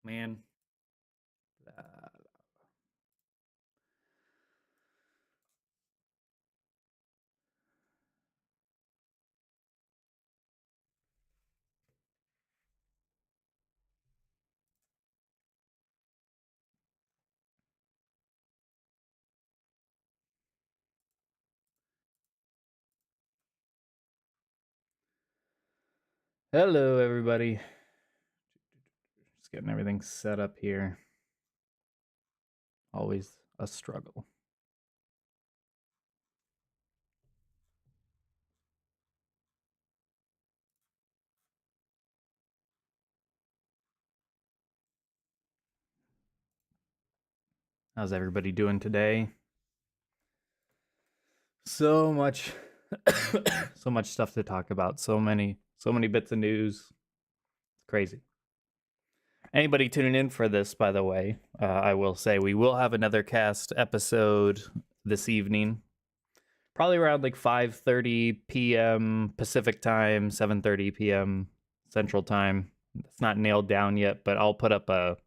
Man. Uh, Hello, everybody. Just getting everything set up here. Always a struggle. How's everybody doing today? So much so much stuff to talk about. So many bits of news. It's crazy. Anybody tuning in for this, by the way, I will say we will have another cast episode this evening. Probably around like 5:30 p.m. Pacific time, 7:30 p.m. Central time. It's not nailed down yet, but I'll put up a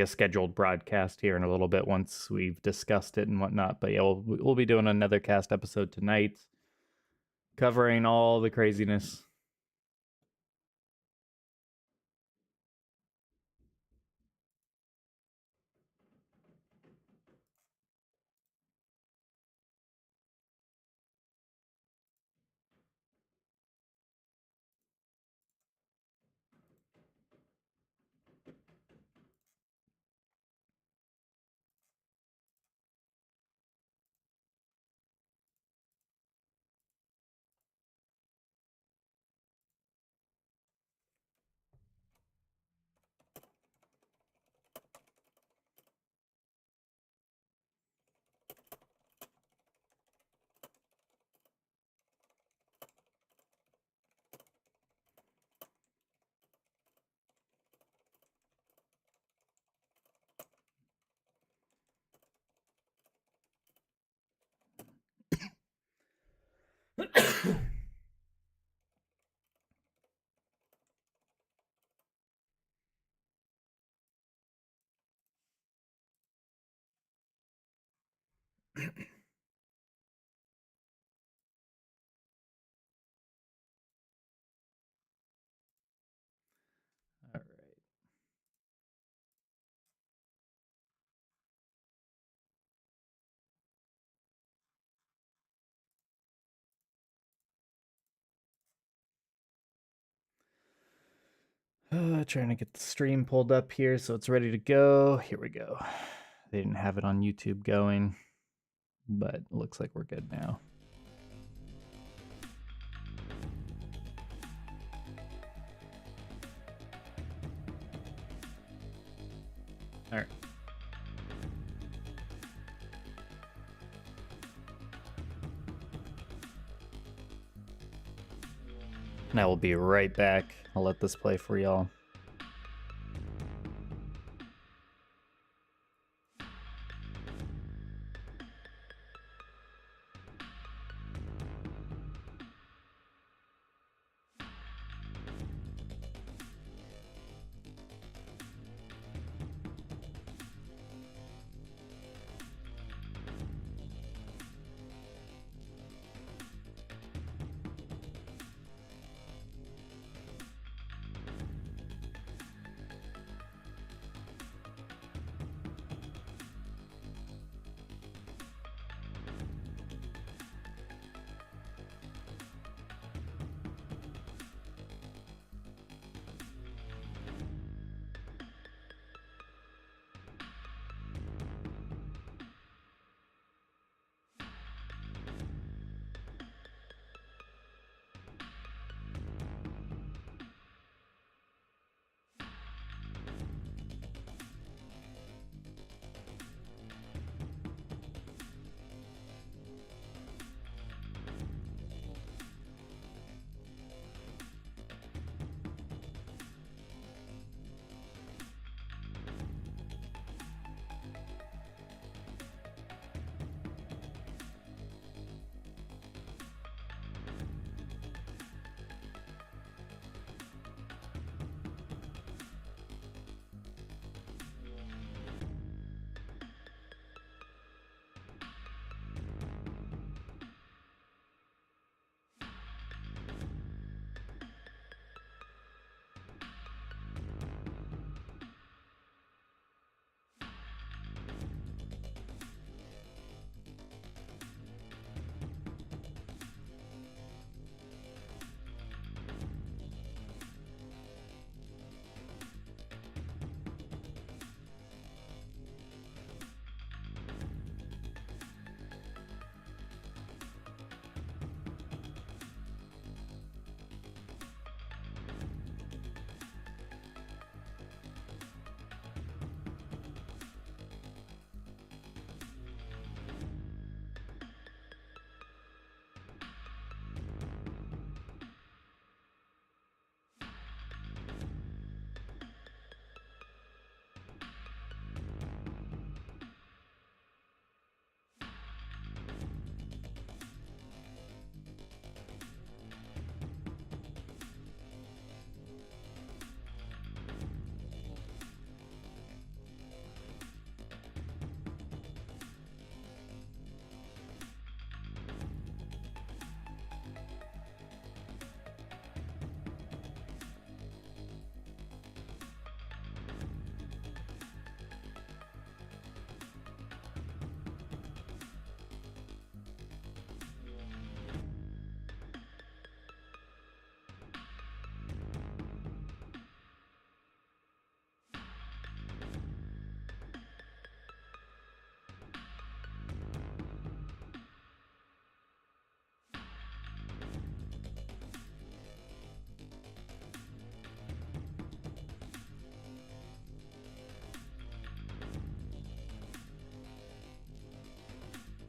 scheduled broadcast here in a little bit once we've discussed it and whatnot. But yeah, we'll be doing another cast episode tonight, covering all the craziness. All right. Trying to get the stream pulled up here so it's ready to go. Here we go. They didn't have it on YouTube going, but it looks like we're good now. All right. And I will be right back. I'll let this play for y'all.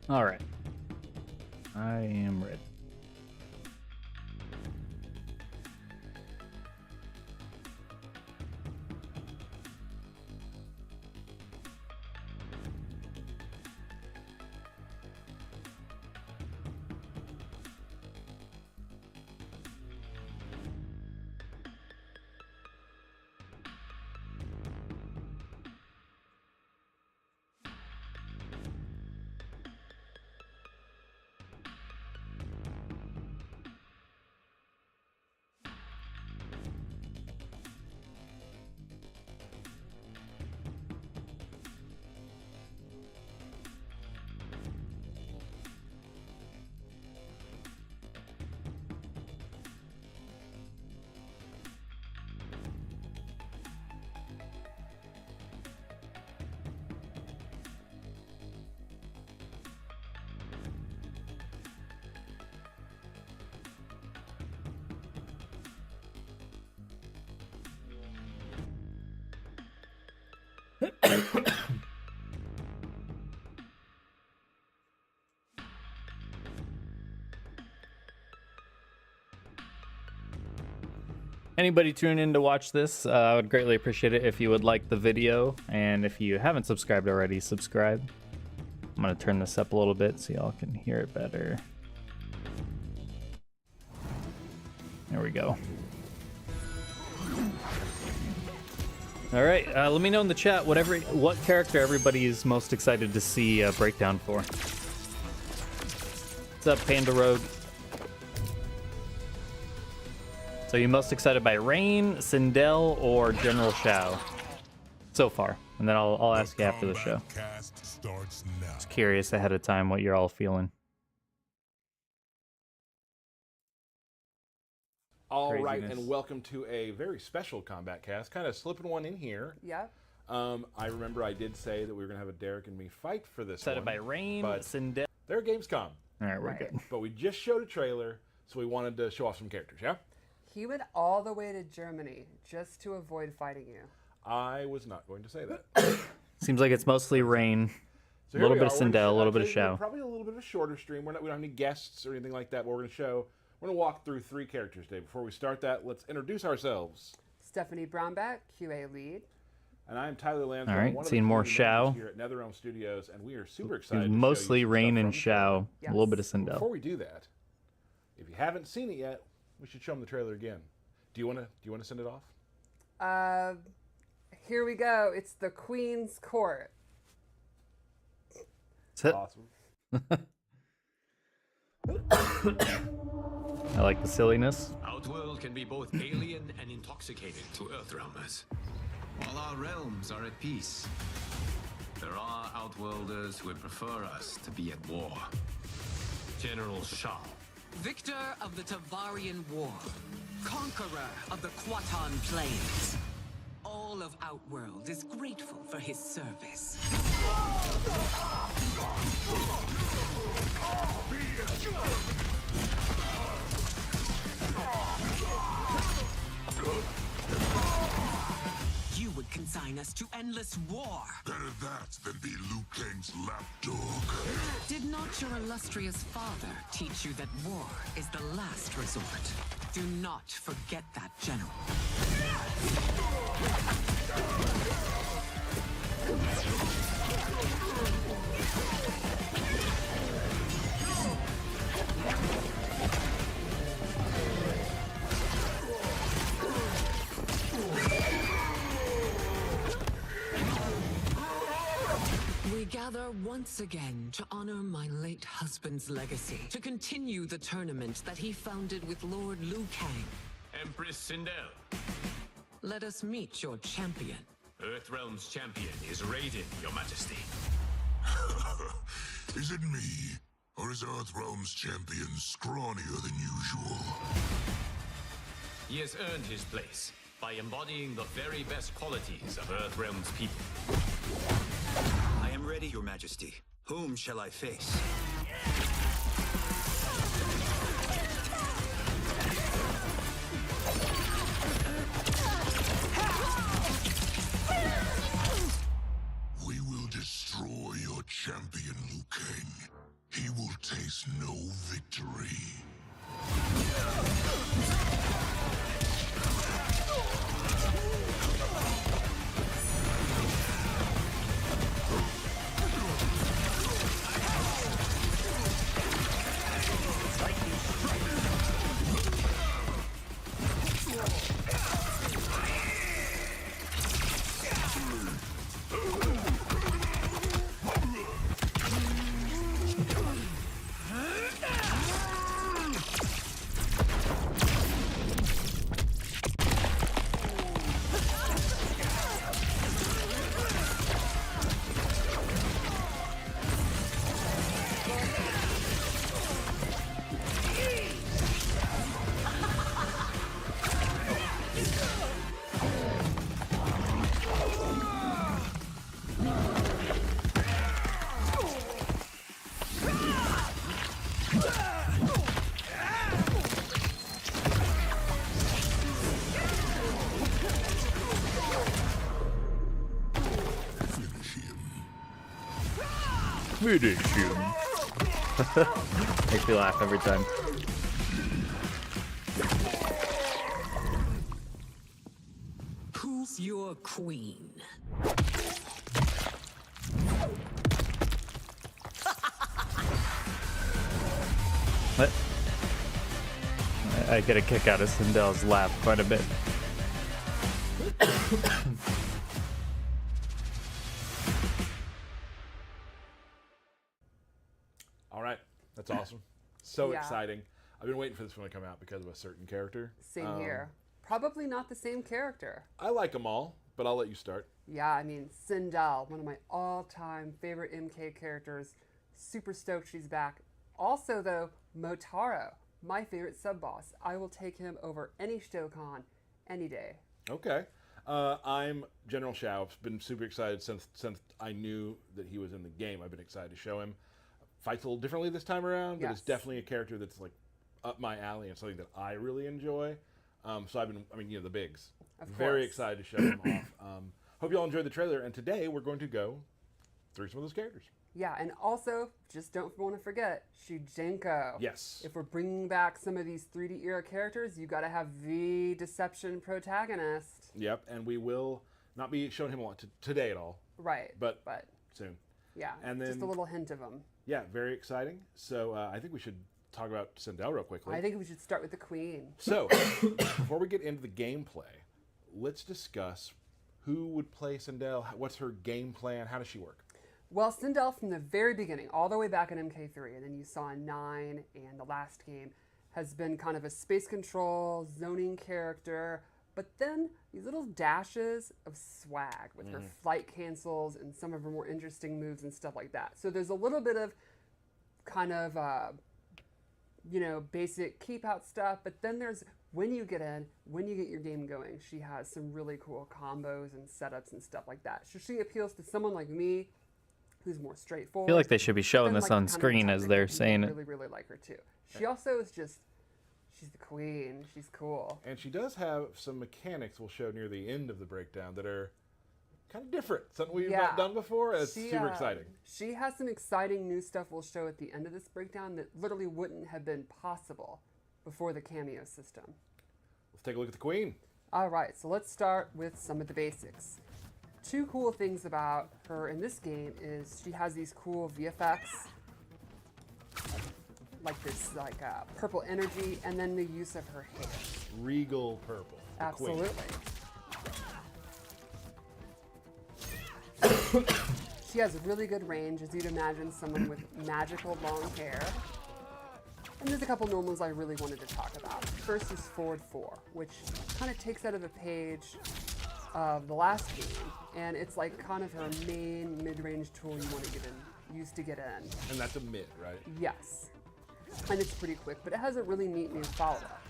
All right. I am ready. Anybody tuning in to watch this, I would greatly appreciate it if you would like the video, and if you haven't subscribed already, subscribe. I'm gonna turn this up a little bit so y'all can hear it better. There we go. All right, let me know in the chat what character everybody is most excited to see a breakdown for. What's up, Panda Road? So you most excited by Rain, Sindel, or General Shao so far? And then I'll ask you after the show. Just curious ahead of time what you're all feeling. All right, and welcome to a very special Kombat Kast. Kind of slipping one in here. Yeah. I remember I did say that we were going to have a Derek and me fight for this Excited one. by Rain, Sindel. They're Gamescom. All right, we're good. But we just showed a trailer, so we wanted to show off some characters, yeah? He went all the way to Germany just to avoid fighting you. I was not going to say that. Seems like it's mostly Rain, So a little bit of Sindel, a little bit of Shao. Probably a little bit of a shorter stream. We don't have any guests or anything like that, but we're going to show... We're going to walk through 3 characters today. Before we start that, let's introduce ourselves. Stephanie Brownback, QA lead. And I'm Tyler Lambs. All right, seeing more Shao. Here at NetherRealm Studios, and we are super excited. Mostly Rain and Shao, a little bit of Sindel. Before we do that, if you haven't seen it yet, we should show them the trailer again. Do you want to send it off? Here we go. It's the Queen's Court. That's it. Awesome. I like the silliness. Outworld can be both alien and intoxicating to Earthrealmers. While our realms are at peace, there are Outworlders who would prefer us to be at war. General Shao. Victor of the Tavarian War, conqueror of the Quatan Plains. All of Outworld is grateful for his service. You would consign us to endless war. Better that than be Liu Kang's lapdog. Did not your illustrious father teach you that war is the last resort? Do not forget that, General. We gather once again to honor my late husband's legacy, to continue the tournament that he founded with Lord Liu Kang. Empress Sindel. Let us meet your champion. Earthrealm's champion is Raiden, Your Majesty. Is it me? Or is Earthrealm's champion scrawnier than usual? He has earned his place by embodying the very best qualities of Earthrealm's people. I am ready, Your Majesty. Whom shall I face? We will destroy your champion, Liu Kang. Finish him. Makes me laugh every time. Who's your queen? What? I get a kick out of Sindel's laugh quite a bit. All right, that's awesome. So Yeah. exciting. I've been waiting for this one to come out because of a certain character. Same here. Probably not the same character. I like them all, but I'll let you start. Yeah, I mean, Sindel, one of my all-time favorite MK characters. Super stoked she's back. Also, though, Motaro, my favorite sub-boss. I will take him over any Shokan any day. Okay. I'm General Shao. I've been super excited since I knew that he was in the game. I've been excited to show him. Fights a little differently this time around, but it's Yes. definitely a character that's like up my alley and something that I really enjoy. So the bigs. Of Very course. excited to show him off. Hope you all enjoyed the trailer, and today we're going to go through some of those characters. Yeah, and also, just don't want to forget, Shujenko. Yes. If we're bringing back some of these 3D era characters, you got to have the Deception protagonist. Yep, and we will not be showing him a lot today at all, Right. but But, soon. yeah, And just a then- little hint of him. Yeah, very exciting. So I think we should talk about Sindel real quickly. I think we should start with the Queen. So, before we get into the gameplay, let's discuss who would play Sindel. What's her game plan? How does she work? Well, Sindel from the very beginning, all the way back in MK3, and then you saw in 9 and the last game, has been kind of a space control, zoning character, but then these little dashes of swag with her flight cancels and some of her more interesting moves and stuff like that. So there's a little bit of kind of, basic keep out stuff, but then there's when you get your game going, she has some really cool combos and setups and stuff like that. So she appeals to someone like me who's more I straightforward. feel like they should be showing Then, this like, on kind of screen as technical they're people saying it. really, really like her too. She also is just, she's the queen. She's cool. And she does have some mechanics we'll show near the end of the breakdown that are kind of different. Something we've not done before. It's super exciting. She has some exciting new stuff we'll show at the end of this breakdown that literally wouldn't have been possible before the Kameo system. Let's take a look at the Queen. All right, so let's start with some of the basics. Two cool things about her in this game is she has these cool VFX, like this purple energy, and then the use of her hair. Regal purple. The Queen. Absolutely. She has a really good range, as you'd imagine someone with magical long hair. And there's a couple normals I really wanted to talk about. First is Forward 4, which kind of takes out of a page of the last game, and it's like kind of her main mid-range tool you want to use to get in. And that's a mid, right? Yes. And it's pretty quick, but it has a really neat new follow-up.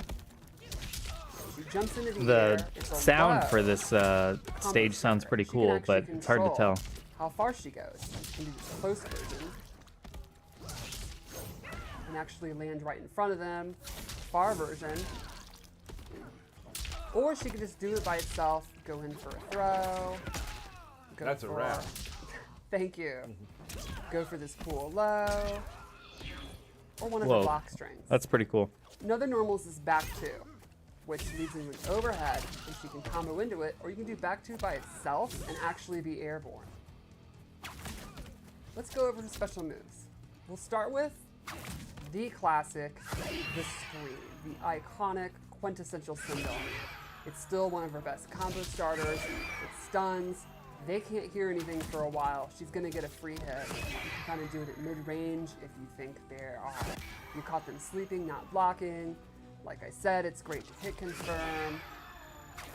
She jumps into the air. The It's a sound low for this combo stage sounds trigger. pretty She can cool, actually but it's hard to control tell. how far she goes. She can do the close version and actually land right in front of them. Far version. Or she can just do it by itself, go in for a throw. Go That's a for, wrap. Thank you. Go for this cool low. Or one of Whoa. the block strings. That's pretty cool. Another normals is back two, which leads into an overhead, and she can combo into it, or you can do back two by itself and actually be airborne. Let's go over the special moves. We'll start with the classic, the Scream, the iconic, quintessential Sindel. It's still one of her best combo starters. It stuns. They can't hear anything for a while. She's gonna get a free hit. You can kind of do it at mid-range if you think you caught them sleeping, not blocking. Like I said, it's great to hit confirm.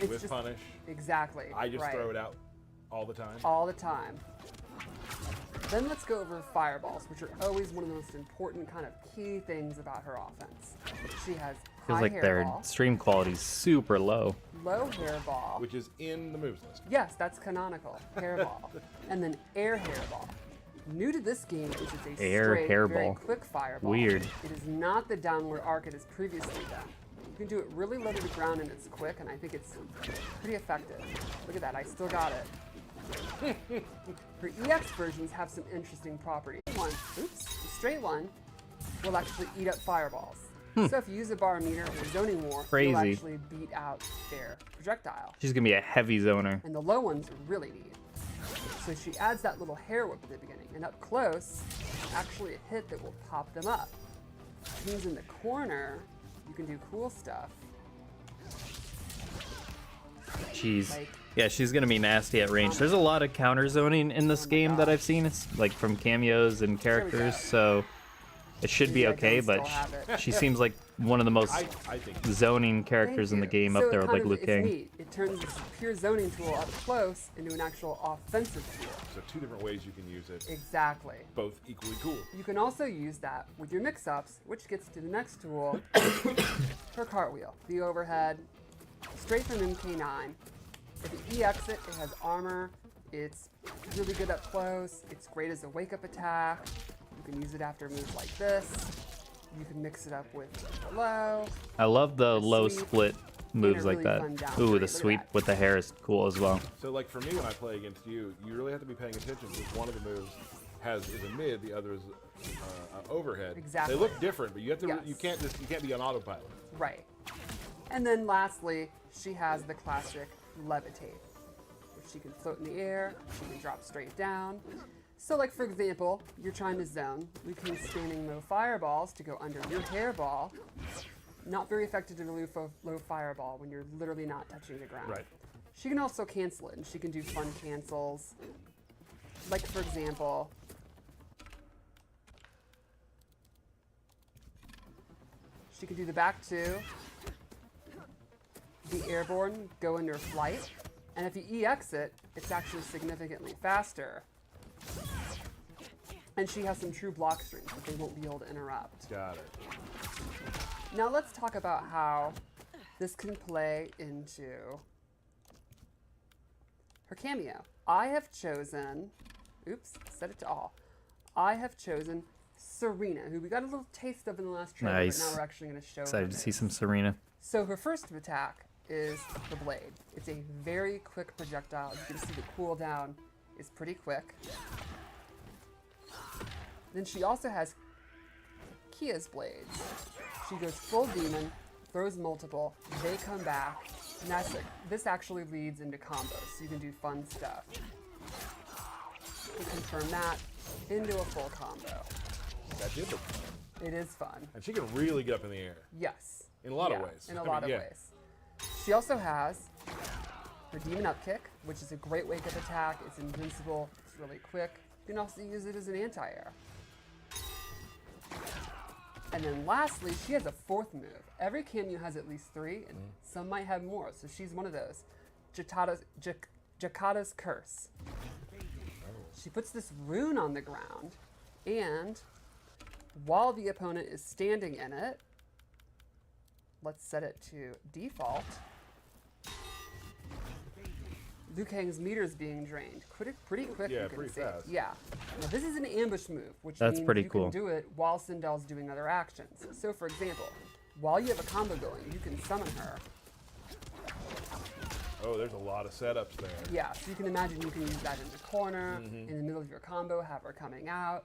It's With just, punish. Exactly. I just right. throw it out all the time. All the time. Then let's go over fireballs, which are always one of the most important kind of key things about her offense. She has Feels high like hair their ball, stream quality's super low. low hair ball. Which is in the moves list. Yes, that's canonical. Hairball. And then air hairball. New to this game is it's a Air straight, very hairball. quick fireball. Weird. It is not the downward arc it has previously done. You can do it really low to the ground and it's quick, and I think it's pretty effective. Look at that, I still got it. Her EX versions have some interesting properties. The straight one will actually eat up fireballs. So if you use a bar meter or zoning war, Crazy. you'll actually beat out their projectile. She's gonna be a heavy zoner. And the low ones are really neat. So she adds that little hair whip at the beginning, and up close, actually a hit that will pop them up. Which means in the corner, you can do cool stuff. Jeez. Like- Yeah, she's gonna be nasty at range. There's a lot of counter zoning in this game that I've seen. It's like from cameos and characters, so it should be Maybe I okay. don't But still have it. she seems like one of the most I think zoning characters in the Thank you. game, So up there it with like kind Liu of- it's Kang. neat. It turns this pure zoning tool up close into an actual offensive tool. so 2 different ways you can use it, Exactly. both equally cool. You can also use that with your mix-ups, which gets to the next tool, her cartwheel, the overhead, straight from MK9. If you EX it, it has armor. It's really good up close. It's great as a wake-up attack. You can use it after moves like this. You can mix it up with low. I love the low sweep, split moves a like really that. fun down Ooh, three. the Look at sweep that. with the hair is cool as well. So like for me, when I play against you, you really have to be paying attention because one of the moves is a mid, the other is overhead. Exactly. They look different, but you have to. Yes. You can't be on autopilot. Right. And then lastly, she has the classic levitate, which she can float in the air, she can drop straight down. So like for example, you're trying to zone, we can standing low fireballs to go under your hairball. Not very effective to low fireball when you're literally not touching the ground. Right. She can also cancel it, and she can do fun cancels. Like for example, she can do the back two, the airborne, go under flight, and if you EX it, it's actually significantly faster. And she has some true block strings that they won't be able to interrupt. Got it. Now let's talk about how this can play into her cameo. I have chosen, set it to all. I have chosen Serena, who we got a little taste of in the last trailer, Nice. but now we're actually going to show Excited her to see moves. some Serena. So her first attack is the blade. It's a very quick projectile. You can see the cooldown is pretty quick. Then she also has Kia's blades. She goes full demon, throws multiple, they come back, and this actually leads into combos, so you can do fun stuff. You confirm that into a full combo. That did look fun. It is fun. And she can really get up in the air. Yes. In a lot of Yeah, ways. In I a mean, lot of yeah. ways. She also has her demon up kick, which is a great wake-up attack. It's invincible. It's really quick. You can also use it as an anti-air. And then lastly, she has a fourth move. Every cameo has at least 3, and some might have more. So she's one of those. Jakata's Curse. She puts this rune on the ground, and while the opponent is standing in it, let's set it to default. Liu Kang's meter is being drained. Pretty quick, Yeah, you can pretty see. fast. Yeah. Now this is an ambush move, which That's means pretty you cool. can do it while Sindel's doing other actions. So for example, while you have a combo going, you can summon her. Oh, there's a lot of setups there. Yeah, so you can imagine you can use that in the corner, in the middle of your combo, have her coming out,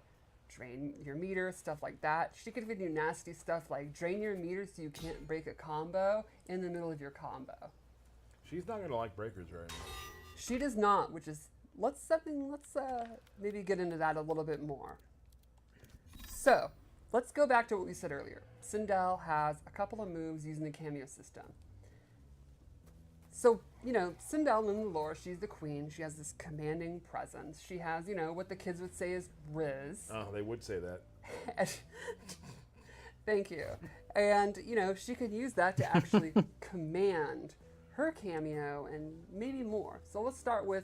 drain your meter, stuff like that. She could even do nasty stuff like drain your meter so you can't break a combo in the middle of your combo. She's not gonna like breakers very much. She does not, which is, let's maybe get into that a little bit more. So, let's go back to what we said earlier. Sindel has a couple of moves using the Kameo system. So, Sindel in the lore, she's the queen. She has this commanding presence. She has, what the kids would say is riz. Oh, they would say that. Thank you. And, she could use that to actually command her cameo and maybe more. So let's start with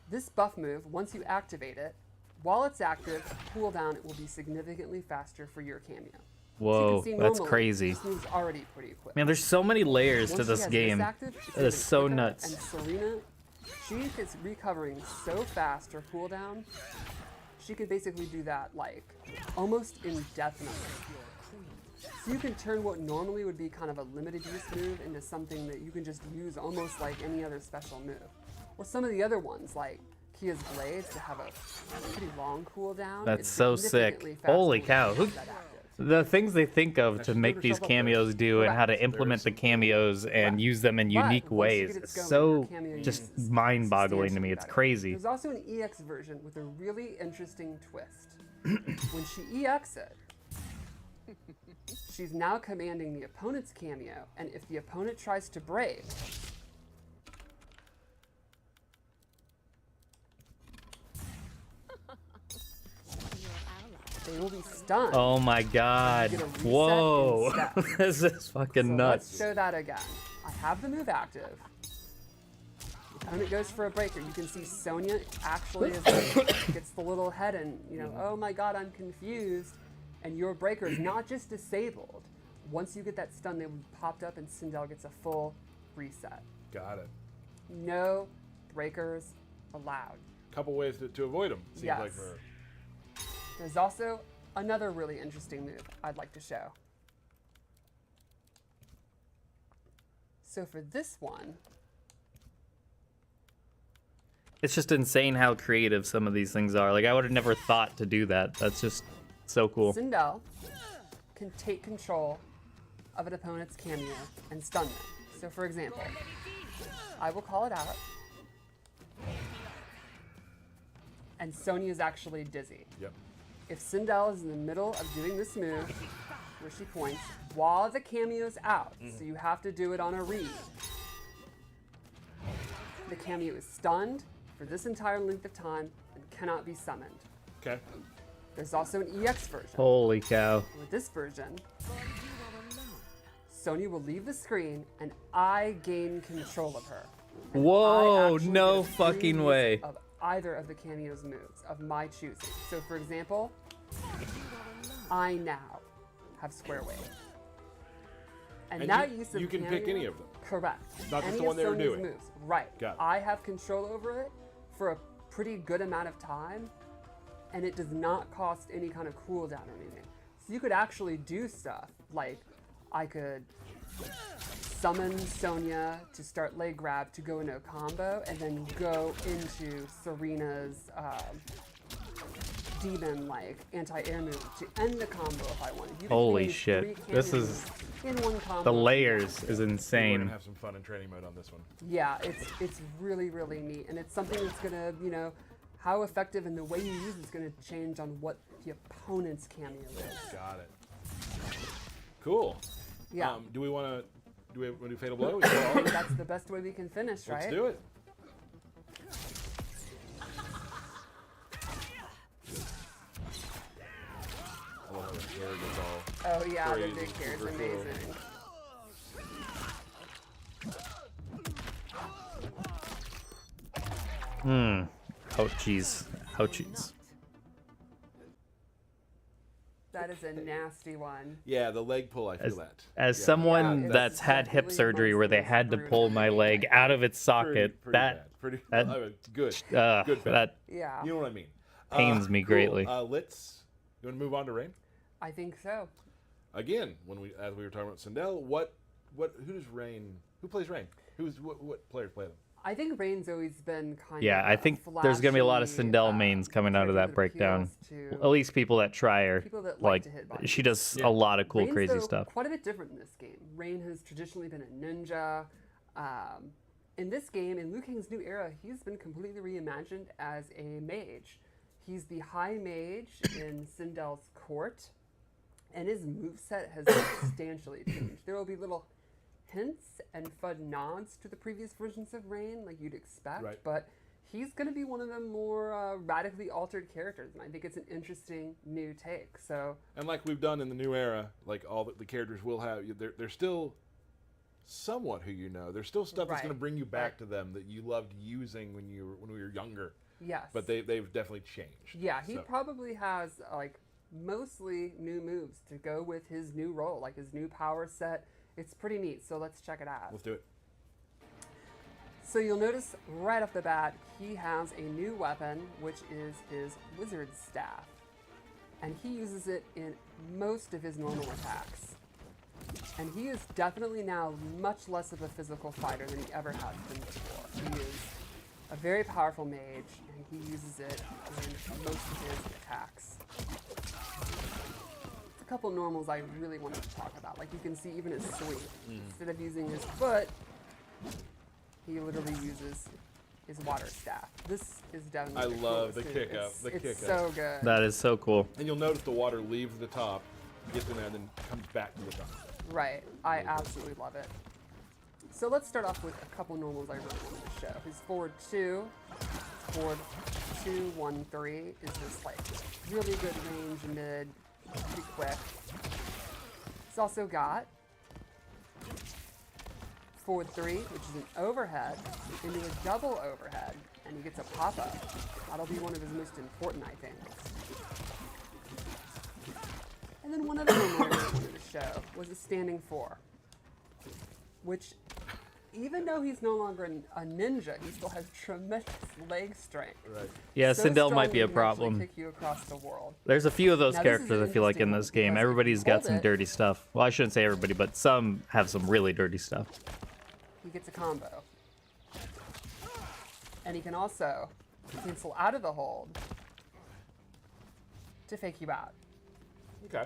this buff move. Once you activate it, while it's active, cooldown, it will be significantly faster for your cameo. Whoa, So you can see that's normally, crazy. This move's already pretty quick. Man, there's so many layers to Once she this has game. active, it's That is even so quicker, nuts. And Serena, she is recovering so fast her cooldown. She could basically do that like almost indefinitely. So you can turn what normally would be kind of a limited use move into something that you can just use almost like any other special move. Or some of the other ones, like Kia's Blades, that have a pretty long cooldown. That's It's so sick. significantly faster Holy when you cow. have that active. The things they think of to should make put these herself up there. cameos do and how to Correct. implement the cameos and use them in But unique once you ways get is it going, so your cameo just uses mind-boggling to me. substantially It's better. crazy. There's also an EX version with a really interesting twist. When she EX it, she's now commanding the opponent's cameo, and if the opponent tries to break, they will be stunned. Oh my god. get a reset Whoa. instead. This is fucking So nuts. let's show that again. I have the move active. The opponent goes for a breaker. You can see Sonya actually gets the little head and, you know, oh my god, I'm confused. And your breaker is not just disabled. Once you get that stun, they popped up and Sindel gets a full reset. Got it. No breakers allowed. Couple ways to avoid them. Seems like Yes. for her. There's also another really interesting move I'd like to show. So for this one, It's just insane how creative some of these things are. Like, I would have never thought to do that. That's just so cool. Sindel can take control of an opponent's cameo and stun them. So for example, I will call it out, and Sonya is actually dizzy. Yep. If Sindel is in the middle of doing this move, where she points, while the cameo's out, so you have to do it on a read, the cameo is stunned for this entire length of time and cannot be summoned. Okay. There's also an EX version. Holy cow. With this version, Sonya will leave the screen and I gain control of her. And I Whoa, actually no get a free fucking use way. Of either of the cameo's moves of my choosing. So for example, I now have Square Wave. And And that you- use of you can pick cameo- any of them. Correct. Not just Any the of one they were Sonya's doing. Moves. Right. Got it. I have control over it for a pretty good amount of time, and it does not cost any kind of cooldown or anything. So you could actually do stuff like I could summon Sonya to start leg grab to go into a combo, and then go into Serena's demon like anti-air move to end the combo if I wanted. You could Holy use shit. 3 This cameos is- in one combo. The layers is We're insane. gonna have some fun in training mode on this one. Yeah, it's really, really neat, and it's something that's gonna, you know, how effective and the way you use it's gonna change on what the opponent's cameo is. Got it. Cool. Yeah. Do we want to do Fatal Blow? I think that's the best way we can finish, right? Let's do it. I love how the hair gets all Oh yeah, crazy, the big hair is super cool. amazing. Ouchies. Ouchies. That is a nasty one. Yeah, the leg pull, I feel that. As Yeah. someone Yeah, that's it's had hip definitely surgery where they amongst the had to most pull my brutal. leg out of its socket, Pretty that bad. Pretty that- I mean, good. uh, Good bad. that Yeah, You know what I mean? pains me Cool. greatly. Let's. You want to move on to Rain? I think so. Again, as we were talking about Sindel, who does Rain? Who plays Rain? What players play them? I think Rain's always been kind Yeah, of I think there's gonna be a lot of flashy, Sindel mains coming out of character that breakdown. appeals At to least people that try her. people that like Like, to hit buttons. she does Yeah. a lot of cool, Rain's, crazy though, stuff. quite a bit different in this game. Rain has traditionally been a ninja. In this game, in Liu Kang's new era, he's been completely reimagined as a mage. He's the high mage in Sindel's court, and his moveset has substantially changed. There will be little hints and fun nods to the previous versions of Rain, like you'd expect, Right. but he's going to be one of the more radically altered characters, and I think it's an interesting new take. So And like we've done in the new era, like all the characters will have, they're still somewhat who you know. There's still stuff that's Right. going to bring you back Right. to them that you loved using when we were younger. yes, But they've definitely changed. yeah, he So, probably has like mostly new moves to go with his new role, like his new power set. It's pretty neat. So let's check it out. let's do it. So you'll notice right off the bat, he has a new weapon, which is his wizard staff. And he uses it in most of his normal attacks. And he is definitely now much less of a physical fighter than he ever has been before. He is a very powerful mage, and he uses it in most of his attacks. A couple normals I really wanted to talk about. Like you can see even his sweep. Instead of using his foot, he literally uses his water staff. This is definitely I the love the coolest kick too. up. The kick It's up. so good. That is so cool. And you'll notice the water leaves the top, gets in there, and then comes back to the top. Right. I absolutely love it. So let's start off with a couple normals I really wanted to show. His forward 2, forward 2, 1, 3 is this like really good range mid, pretty quick. He's also got forward 3, which is an overhead, into a double overhead, and he gets a pop-up. That'll be one of his most important, I think. And then one other normal I really wanted to show was a standing 4, which even though he's no longer a ninja, he still has tremendous leg strength. Right. Yeah, So Sindel strong might be he a can actually problem. kick you across the world. There's a few of those Now, this is characters I feel like in interesting this game. because if you Everybody's got hold some it- dirty stuff. Well, I shouldn't say everybody, but some have some really dirty stuff. He gets a combo. And he can also cancel out of the hold to fake you out. Okay.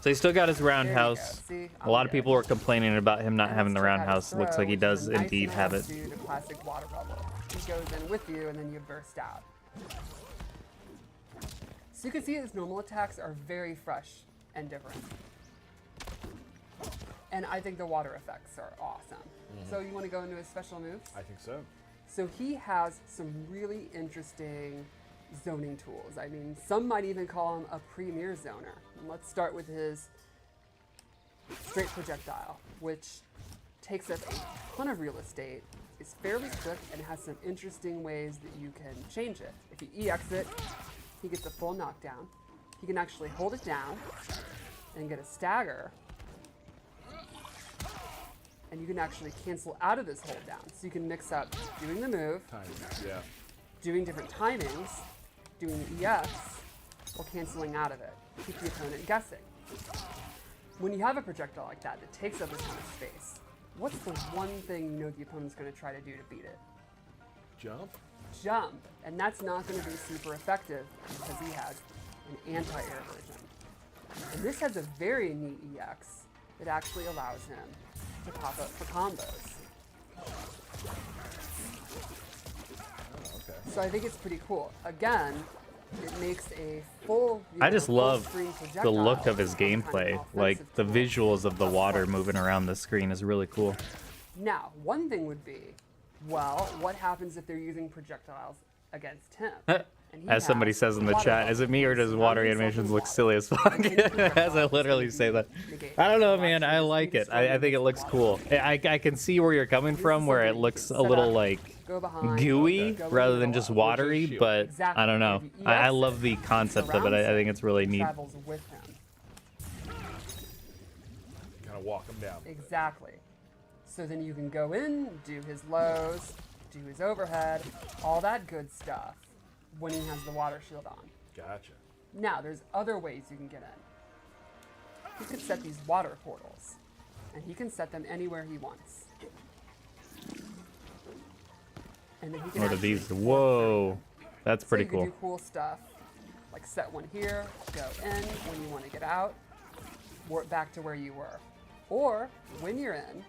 So he's still got his There you roundhouse. go. See, A lot I'm of good. people were complaining about him not And having let's the check out his roundhouse. Looks throw, like he which is does a nice indeed have it. do the classic water bubble. He goes in with you, and then you burst out. So you can see his normal attacks are very fresh and different. And I think the water effects are awesome. So you want to go into his special moves? I think so. So he has some really interesting zoning tools. I mean, some might even call him a premier zoner. And let's start with his straight projectile, which takes up a ton of real estate, is fairly quick, and has some interesting ways that you can change it. If you EX it, he gets a full knockdown. He can actually hold it down and get a stagger. And you can actually cancel out of this hold down. So you can mix up doing the move, Time. Yeah. doing different timings, doing the EX, or canceling out of it. Keep the opponent guessing. When you have a projectile like that that takes up a ton of space, what's the one thing you know the opponent's going to try to do to beat it? Jump. Jump. And that's not going to be super effective because he has an anti-air version. And this has a very neat EX that actually allows him to pop up for combos. Oh, okay. So I think it's pretty cool. Again, it makes a full. I just full love screen the look projectile of his become kind gameplay. of Like offensive the tool. visuals of the water moving around the screen is really cool. Now, one thing would be, well, what happens if they're using projectiles against him? And he As somebody has says in the water chat, is it me or does bubbles. water Surround himself animations in look water. silly as fuck? And then As I projectiles literally to say that. negate I don't know, the man. I reactions. like You it. can I still think it use looks water. cool. I can see where you're coming This from, is where something it you looks can a set little up, like go behind, gooey go in rather the than middle. just watery, shield. but Exactly. I don't know. If you I EX love it, the concept of it. surrounds I think it's really neat. Travels with him. Kind of walk them down. Exactly. So then you can go in, do his lows, do his overhead, all that good stuff when he has the water shield on. Gotcha. Now, there's other ways you can get in. He could set these water portals, and he can set them anywhere he wants. And then he can What are actually these? warp Whoa. That's So pretty you can cool. do cool stuff, like set one here, go in when you want to get out, warp back to where you were. Or, when you're in,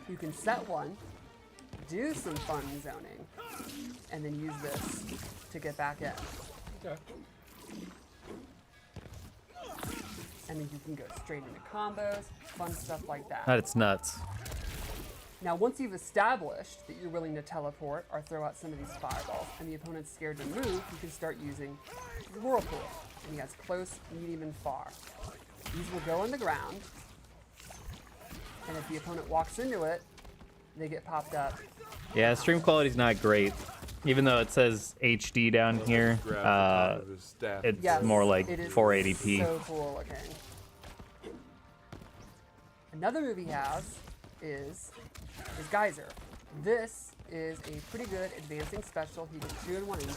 you can set one, do some fun zoning, and then use this to get back in. Okay. And then you can go straight into combos, fun stuff like that. That's nuts. Now, once you've established that you're willing to teleport or throw out some of these fireballs, and the opponent's scared to move, you can start using the whirlpool. And he has close, medium, and far. These will go on the ground, and if the opponent walks into it, they get popped up. Yeah, stream quality's not great. Even though it says HD down here, Grab the top of his staff. it's Yes, more like it is 480p. So cool looking. Another move he has is his Geyser. This is a pretty good advancing special. He gets 2 and 1 into,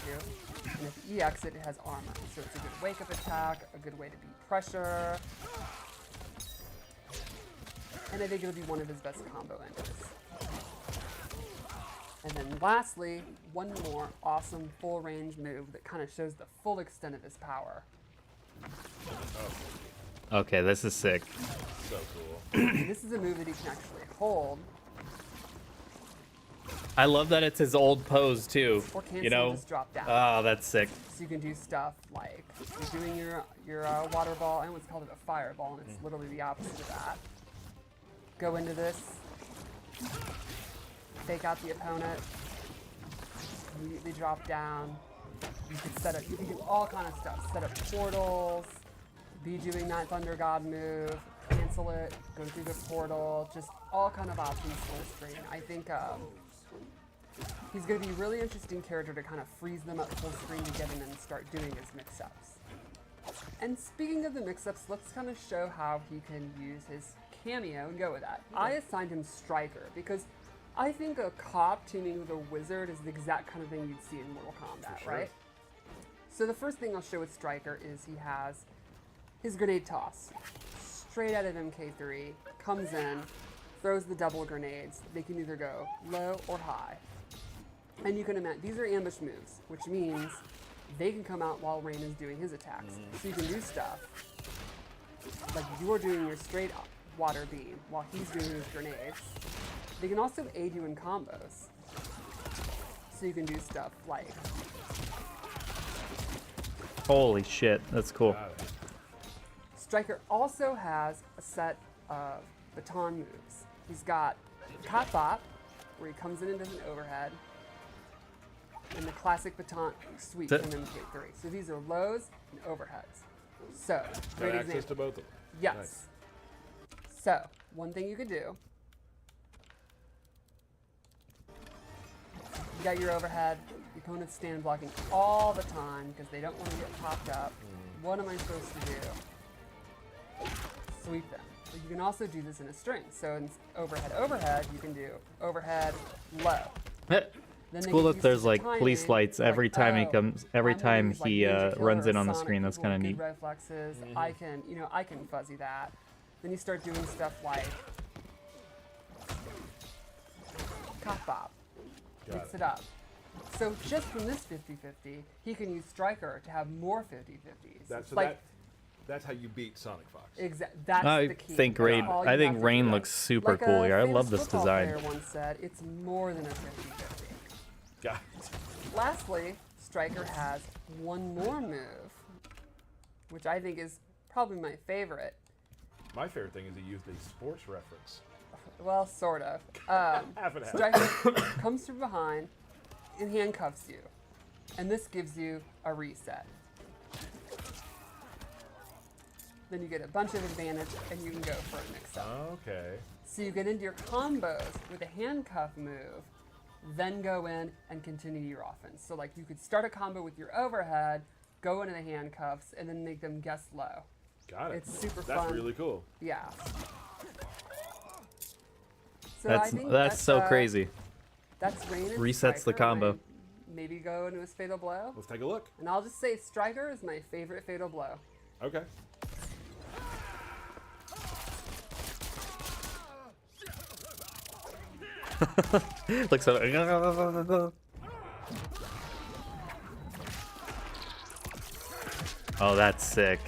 and if EX it has armor. So it's a good wake up attack, a good way to beat pressure. and I think it'll be one of his best combo enders. And then lastly, one more awesome full range move that kind of shows the full extent of his power. Okay, this is sick. So cool. This is a move that he can actually hold, I love that it's his old pose too. or cancel You know? and just drop down. Oh, that's sick. So you can do stuff like you're doing your water ball. I almost called it a fireball, and it's literally the opposite of that. Go into this, fake out the opponent, immediately drop down. You can set up. You can do all kind of stuff. Set up portals. Be doing that Thunder God move. Cancel it. Go through the portal. Just all kind of options full screen. I think. He's going to be a really interesting character to kind of freeze them up full screen to get him and start doing his mix-ups. And speaking of the mix-ups, let's kind of show how he can use his cameo and go with that. I assigned him Striker because I think a cop teaming with a wizard is the exact kind of thing you'd see in Mortal Kombat, sure. right? So the first thing I'll show with Striker is he has his grenade toss. Straight out of MK3, comes in, throws the double grenades. They can either go low or high. And you can imagine, these are ambush moves, which means they can come out while Rain is doing his attacks. So you can do stuff like you're doing your straight water beam while he's doing his grenades. They can also aid you in combos. So you can do stuff like, Holy shit, that's cool. Striker also has a set of baton moves. He's got Cop Bop, where he comes in and does an overhead, and the classic baton sweep from MK3. So these are lows and overheads. So, great Got access example. to both of them. Yes. Nice. So, one thing you could do, you got your overhead, the opponent's stand blocking all the time because they don't want to get popped up. What am I supposed to do? Sweep them. But you can also do this in a string. So in overhead, you can do overhead, low. It's cool that there's like police lights every time he comes, every time he runs in on the screen. That's kind of neat. Reflexes. I can fuzzy that. Then you start doing stuff like Cop Bop. Mix it up. So just from this 50-50, he can use Striker to have more 50-50s. That's how you beat Sonic Fox. Exactly. That's I the key. think Rain. All you I have think to Rain do. looks super Like cool a here. I famous love this football design. player once said, it's more than a 50-50. Got it. Lastly, Striker has one more move, which I think is probably my favorite. My favorite thing is he used a sports reference. Well, sort of. Half and half. Striker comes from behind and handcuffs you. And this gives you a reset. Then you get a bunch of advantage and you can go for a mix-up. Okay. So you get into your combos with a handcuff move, then go in and continue your offense. So like you could start a combo with your overhead, go into the handcuffs, and then make them guess low. Got it. It's super That's fun. really cool. Yeah. So I think That's so crazy. That's Rain and Resets the Striker. combo. Rain maybe go into his Fatal Blow. Let's take a look. And I'll just say Striker is my favorite Fatal Blow. Okay. Looks so. Oh, that's sick.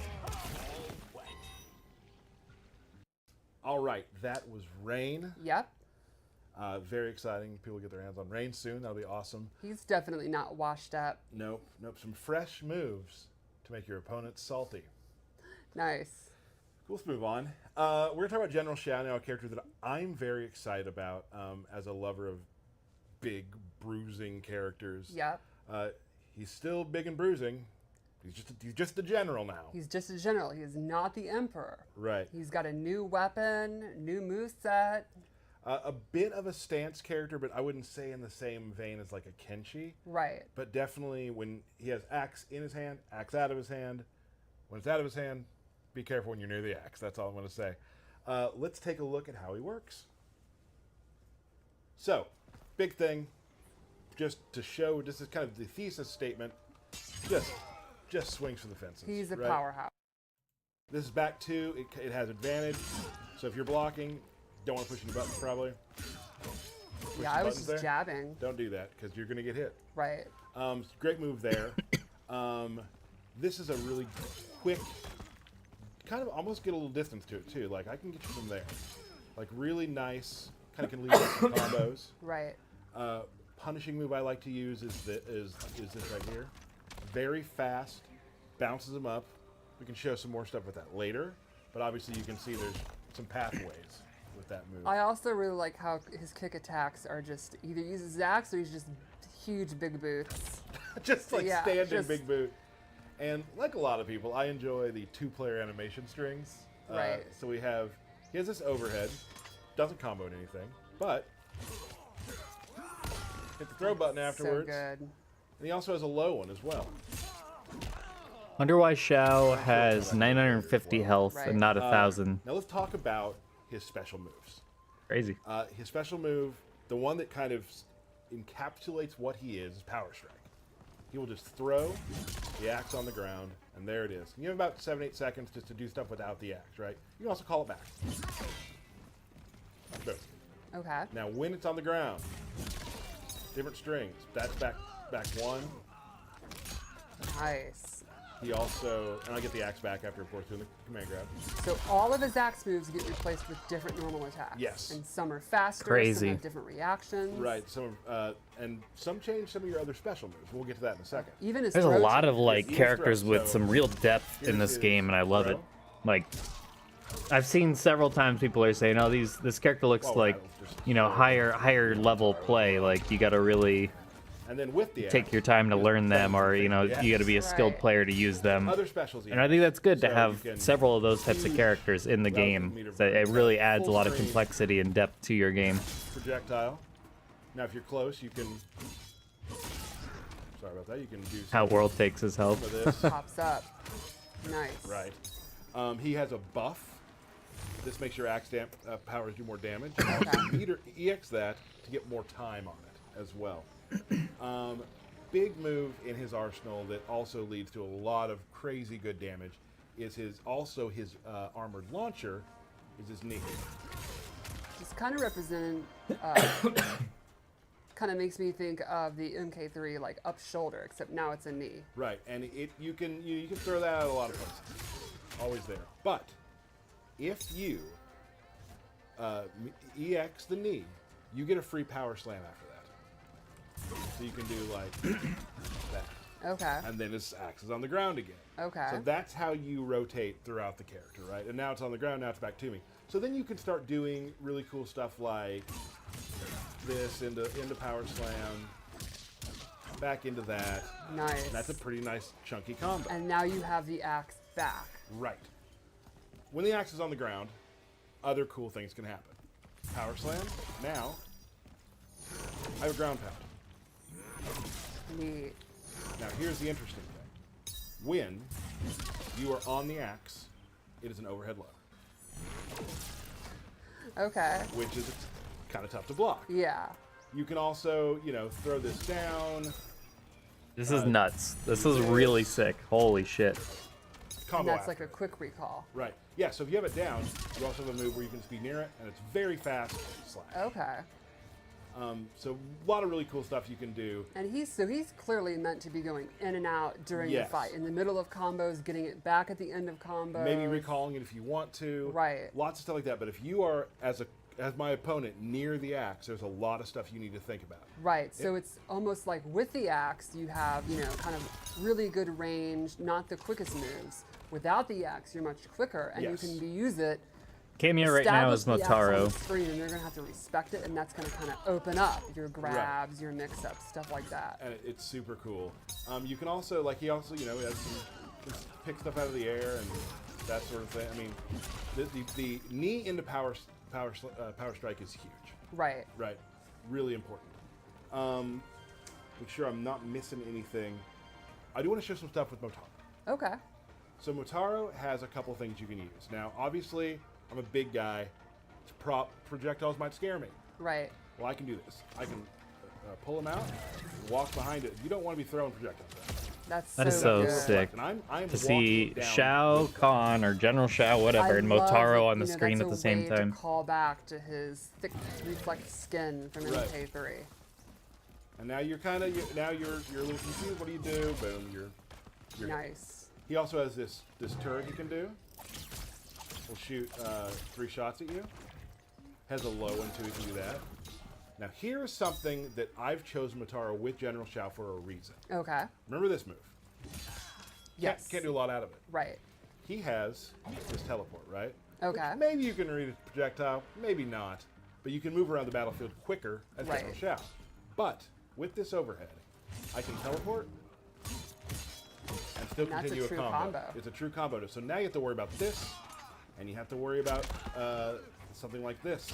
All right, that was Rain. Yep. Very exciting. People get their hands on Rain soon. That'll be awesome. He's definitely not washed up. Nope. Some fresh moves to make your opponents salty. Nice. Cool, let's move on. We're going to talk about General Shao now, a character that I'm very excited about as a lover of big, bruising characters. Yep. He's still big and bruising. He's just a general now. He's just a general. He is not the Emperor. Right. He's got a new weapon, new moveset. A bit of a stance character, but I wouldn't say in the same vein as like a Kenshi. Right. But definitely when he has axe in his hand, axe out of his hand. When it's out of his hand, be careful when you're near the axe. That's all I'm going to say. Let's take a look at how he works. So, big thing, just to show, this is kind of the thesis statement, just swings for the fences. He's a right? powerhouse. This is back two. It has advantage. So if you're blocking, Don't want to push any buttons, probably. Push Yeah, some I was buttons just there. jabbing. Don't do that, because you're going to get hit. Right. Great move there. This is a really quick, kind of almost get a little distance to it, too. Like, I can get you from there. Like, really nice, kind of can lead to some combos. Right. Punishing move I like to use is this right here. Very fast, bounces them up. We can show some more stuff with that later, but obviously you can see there's some pathways with that move. I also really like how his kick attacks are just either uses Zax or he's just huge big boots. Just like Yeah, standing just- big boot. And like a lot of people, I enjoy the 2-player animation strings. Right. So he has this overhead, doesn't combo in anything, but hit the throw button afterwards. So good. And he also has a low one as well. Wonder why Shao has 950 health Right. and not 1,000. Now let's talk about his special moves. Crazy. His special move, the one that kind of encapsulates what he is Power Strike. He will just throw the axe on the ground, and there it is. You have about 7-8 seconds just to do stuff without the axe, right? You can also call it back. Boom. Okay. Now, when it's on the ground, different strings. That's back one. Nice. He also, and I'll get the axe back after, of course, doing the command grab. So all of his axe moves get replaced with different normal attacks. Yes. And some are faster. Crazy. Some have different reactions. Right. And some change some of your other special moves. We'll get to that in a second. Even his There's a throw lot of changes. like Here's characters throw, with so some real depth in here's this his game, and I love it. throw. Like, I've seen several times people are saying, "Oh, this character looks Well, like, that'll just you know, throw. higher level play. Like, you got to really And then with the take axe, your time to there's learn them, or things you know, yes. you got to be a skilled Right. player to use them." Other specials. And I think that's good to So have you can- several of those types of huge characters in the relative game. meter So it really adds a full lot of screen complexity and depth to your game. projectile. Now, if you're close, you can. Sorry about that. You can do some How World takes his health. of this. Pops up. Nice. Right. He has a buff. This makes your axe powers do more damage. Okay. EX that to get more time on it as well. Big move in his arsenal that also leads to a lot of crazy good damage is his armored launcher is his knee. It's kind of represented. Kind of makes me think of the MK3 like up shoulder, except now it's a knee. Right, and you can throw that out a lot of places. Always there. But if you EX the knee, you get a free power slam after that. So you can do like that. Okay. And then his axe is on the ground again. Okay. So that's how you rotate throughout the character, right? And now it's on the ground, now it's back to me. So then you can start doing really cool stuff like this into power slam, back into that. Nice. And that's a pretty nice chunky combo. And now you have the axe back. Right. When the axe is on the ground, other cool things can happen. Power slam. Now, I have a ground pound. Neat. Now, here's the interesting thing. When you are on the axe, it is an overhead low, Okay. which is kind of tough to block. Yeah. You can also, throw this down. This is nuts. This is really sick. Holy shit. And Combo that's like after. a quick recall. Right. Yeah, so if you have it down, you also have a move where you can speed near it, and it's very fast slash. Okay. So a lot of really cool stuff you can do. And he's clearly meant to be going in and out during Yes. the fight, in the middle of combos, getting it back at the end of combos. Maybe recalling it if you want to. Right. Lots of stuff like that. But if you are, as my opponent, near the axe, there's a lot of stuff you need to think about. Right. So it's almost like with the axe, you have, kind of really good range, not the quickest moves. Without the axe, you're much quicker, and Yes. you can use it. Kameo right now is establish the axe on the Motaro. screen, and you're gonna have to respect it, and that's gonna kind of open up your grabs, your mix-ups, stuff like that. And it's super cool. You can also, he also, has just pick stuff out of the air and that sort of thing. I mean, the knee into power strike is huge. Right. Right. Really important. Make sure I'm not missing anything. I do want to show some stuff with Motaro. Okay. So Motaro has a couple things you can use. Now, obviously, I'm a big guy. Projectiles might scare me. Right. Well, I can do this. I can pull them out, walk behind it. You don't want to be throwing projectiles. That's That is so good. sick. And I'm To see walking down Shao with- Kahn or General Shao, whatever, I and love Motaro that, on the you know, screen that's at the a same way time. To call back to his thick reflect skin from Right. MK3. And now you're kind of now you're a little confused. What do you do? Boom, you're Nice. He also has this turret he can do. Will shoot 3 shots at you. Has a low one too. He can do that. Now here's something that I've chosen Motaro with General Shao for a reason. Okay. Remember this move? Yes. Can't do a lot out of it. Right. He has this teleport, right? Okay. Which maybe you can read a projectile, maybe not. But you can move around the battlefield quicker as Right. General Shao. But with this overhead, I can teleport and still That's a continue a true combo. combo. It's a true combo. So now you have to worry about this, and you have to worry about something like this.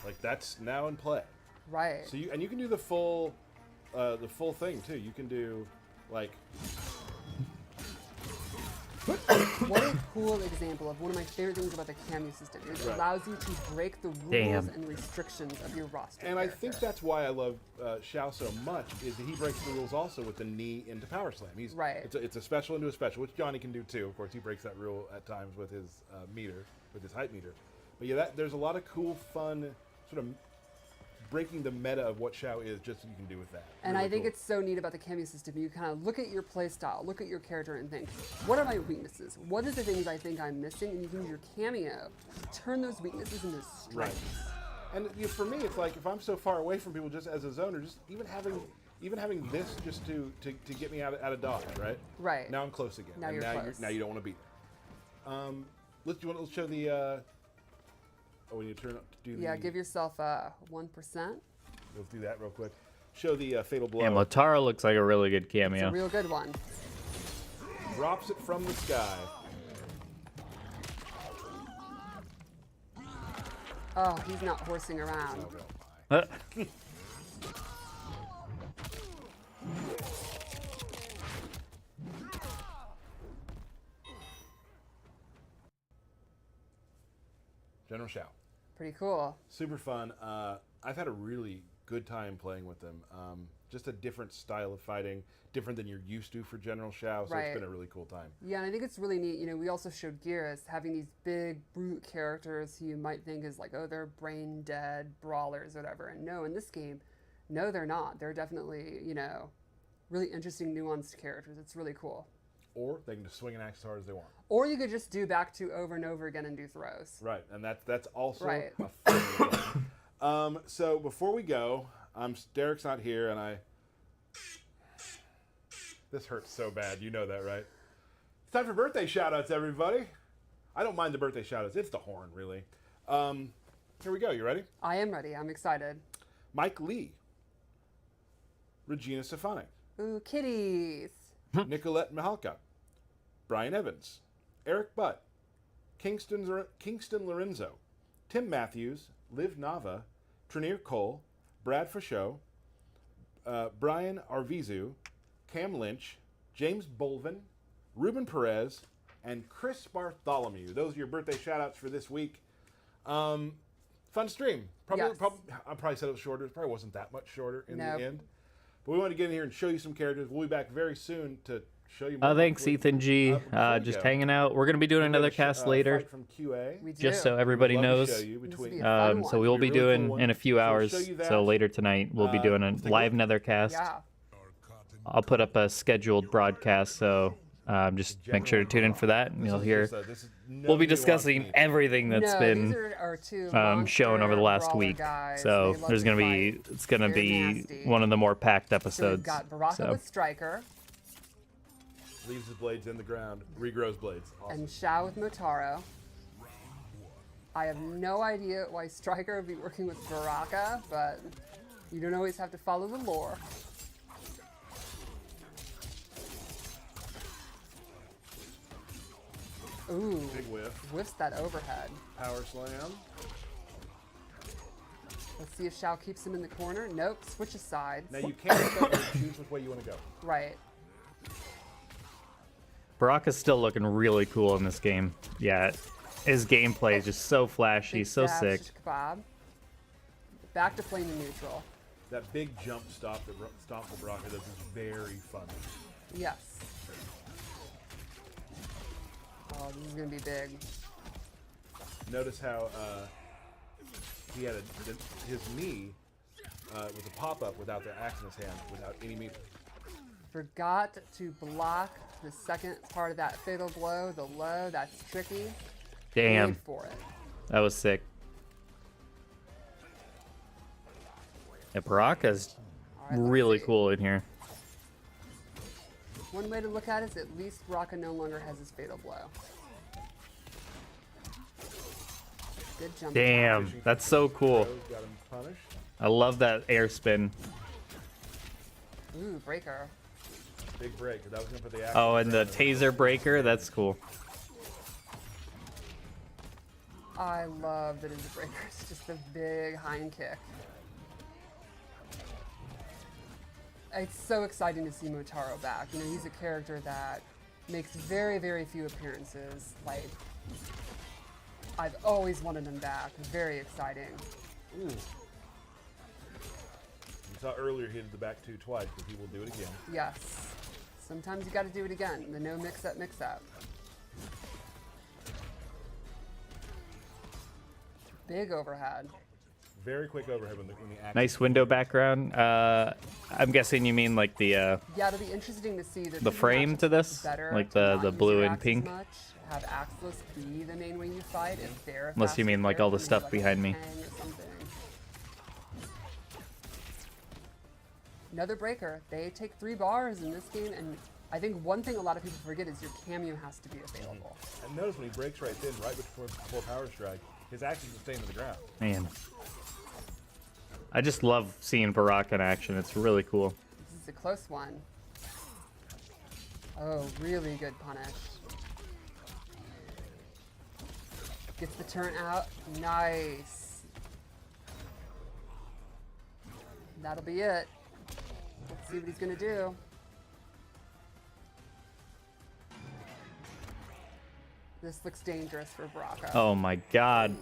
Like that's now in play. Right. So you can do the full thing too. You can do like What a cool example of one of my favorite things about the Kameo system is it Right. allows you to break the rules Damn. and restrictions of your roster. And I think character. that's why I love Shao so much is that he breaks the rules also with the knee into power slam. He's Right. It's a special into a special, which Johnny can do too. Of course, he breaks that rule at times with his meter, with his height meter. But yeah, there's a lot of cool, fun sort of breaking the meta of what Shao is, just so you can do with that. And Really I think cool. it's so neat about the Kameo system. You kind of look at your play style, look at your character, and think, what are my weaknesses? What are the things I think I'm missing? And you can use your Kameo to turn those weaknesses into strengths. Right. And for me, it's like if I'm so far away from people, just as a zoner, just even having this just to get me out of dodge, right? Right. Now I'm close again. Now and you're now close. now you don't want to be there. Let's show the. We need to turn up to do the. Yeah, give yourself 1%. Let's do that real quick. Show the fatal blow. Yeah, Motaro looks like a really good It's a cameo. real good one. Drops it from the sky. Oh, he's not horsing around. Oh, my. General Shao. Pretty cool. Super fun. I've had a really good time playing with them. Just a different style of fighting, different than you're used to for General Shao. So Right. it's been a really cool time. Yeah, and I think it's really neat. You know, we also showed Geras having these big brute characters who you might think is like, oh, they're brain dead brawlers or whatever. And no, in this game, no, they're not. They're definitely, you know, really interesting, nuanced characters. It's really cool. Or they can just swing an axe as hard as they want. Or you could just do back to over and over again and do throws. Right, and that's also Right. a fun thing. So before we go, Derek's not here, and this hurts so bad. You know that, right? It's time for birthday shout-outs, everybody. I don't mind the birthday shout-outs. It's the horn, really. Here we go. You ready? I am ready. I'm excited. Mike Lee, Regina Stefanik, Ooh, kitties. Nicolette Mihalka, Brian Evans, Eric Butt, Kingston Lorenzo, Tim Matthews, Liv Nava, Trinier Cole, Brad Fauchot, Brian Arvizu, Cam Lynch, James Bolvin, Ruben Perez, and Chris Bartholomew. Those are your birthday shout-outs for this week. Fun stream. Yes. I probably said it was shorter. It probably wasn't that much shorter in Nope. the end. But we want to get in here and show you some characters. We'll be back very soon to show you more. Thanks, Ethan G. before we Just go, hanging out. We're going to be doing another cast later, Fight from QA. We do. just so everybody We'd love to knows. show you This between- would be a fun So one. we will It'd be be a really doing cool one. in a few So we'll hours. show you that. So later tonight, we'll be doing a take a live look. NetherKast. Yeah. I'll put up a scheduled broadcast, so just make sure to tune in for that, and you'll hear. This is no We'll be nuance discussing needed. everything that's no, been these are two shown over the monster last brawler week. guys. So They love there's to gonna be fight. it's gonna They're be nasty. one of the more packed So episodes. we've got Baraka so. with Striker Leaves his blades in the ground, regrows blades. Awesome. and Shao with Motaro. I have no idea why Striker would be working with Baraka, but you don't always have to follow the lore. Ooh, Big whiff. whiffs that overhead. Power slam. Let's see if Shao keeps him in the corner. Nope, switches sides. Now you can't choose which way you want to go. Right. Baraka's still looking really cool in this game. Yeah, his gameplay is just so flashy, Big so dash sick. to Kebab. Back to flaming neutral. That big jump stomp that Baraka does is very funny. Yes. Oh, this is going to be big. Notice how he had his knee with a pop-up without the axe in his hand, without any meter. Forgot to block the second part of that fatal blow, the low. That's tricky. Damn. Wait for it. That was sick. Yeah, Baraka's All right, let's really see. cool in here. One way to look at it is at least Baraka no longer has his fatal blow. Good jump. Damn, that's so cool. Got him punished. I love that air spin. Ooh, breaker. Big break. That was gonna put the axe. Oh, and the taser breaker, that's cool. I love that his breaker is just a big hind kick. It's so exciting to see Motaro back. You know, he's a character that makes very, very few appearances. Like, I've always wanted him back. Very exciting. Ooh. You saw earlier he did the back two twice, but he will do it again. Yes. Sometimes you got to do it again. The no mix-up, mix-up. Big overhead. Very quick overhead when the axe. Nice window background. I'm guessing you mean like the Yeah, it'll be interesting to see the frame to this, better like to not the use blue your and axe as pink. much, have axeless be the main way you fight if they're a Unless you faster mean, like, player, all the maybe stuff like behind me. Kang or something. Another breaker. They take 3 bars in this game, and I think one thing a lot of people forget is your Kameo has to be available. And notice when he breaks right then, right before power strike, his axe is staying to the ground. Man. I just love seeing Baraka in action. It's really cool. This is a close one. Oh, really good punish. Gets the turn out. Nice. That'll be it. Let's see what he's gonna do. This looks dangerous for Baraka. Oh my god.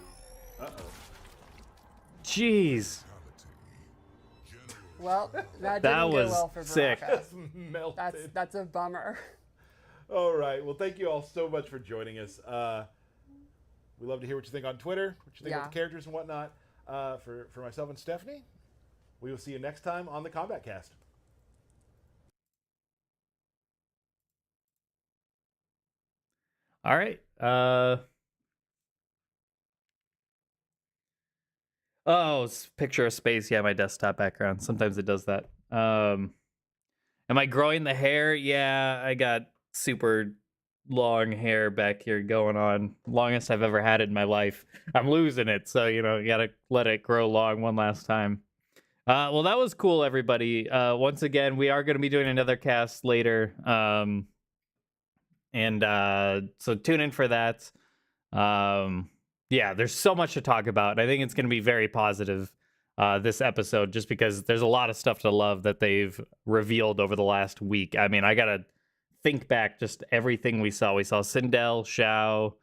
Uh-oh. Jeez. Well, that That didn't was go well for sick. Baraka. Melted. That's a bummer. All right. Well, thank you all so much for joining us. We love to hear what you think on Twitter, what you think Yeah. about the characters and whatnot. For myself and Stephanie, we will see you next time on the Kombat Kast. All right. Oh, it's picture of space. Yeah, my desktop background. Sometimes it does that. Am I growing the hair? Yeah, I got super long hair back here going on. Longest I've ever had it in my life. I'm losing it, so you gotta let it grow long one last time. Well, that was cool, everybody. Once again, we are going to be doing another cast later. So tune in for that. Yeah, there's so much to talk about. I think it's going to be very positive, this episode, just because there's a lot of stuff to love that they've revealed over the last week. I mean, I got to think back just everything we saw. We saw Sindel, Shao,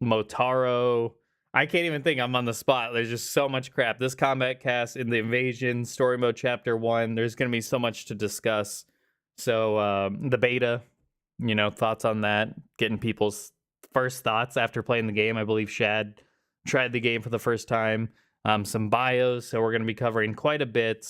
Motaro. I can't even think. I'm on the spot. There's just so much crap. This Kombat Kast in the Invasion, Story Mode Chapter 1, there's going to be so much to discuss. So, the beta, thoughts on that, getting people's first thoughts after playing the game. I believe Shad tried the game for the first time. Some bios, so we're going to be covering quite a bit.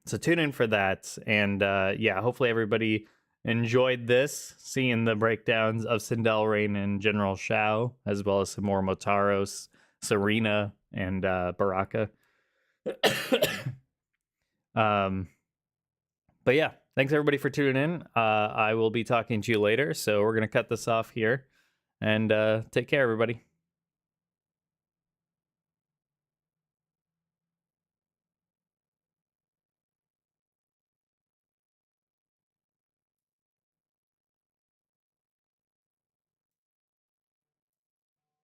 So tune in for that. And yeah, hopefully everybody enjoyed this, seeing the breakdowns of Sindel, Rain, and General Shao, as well as some more Motaros, Serena, and Baraka. But yeah, thanks everybody for tuning in. I will be talking to you later, so we're going to cut this off here. And take care, everybody.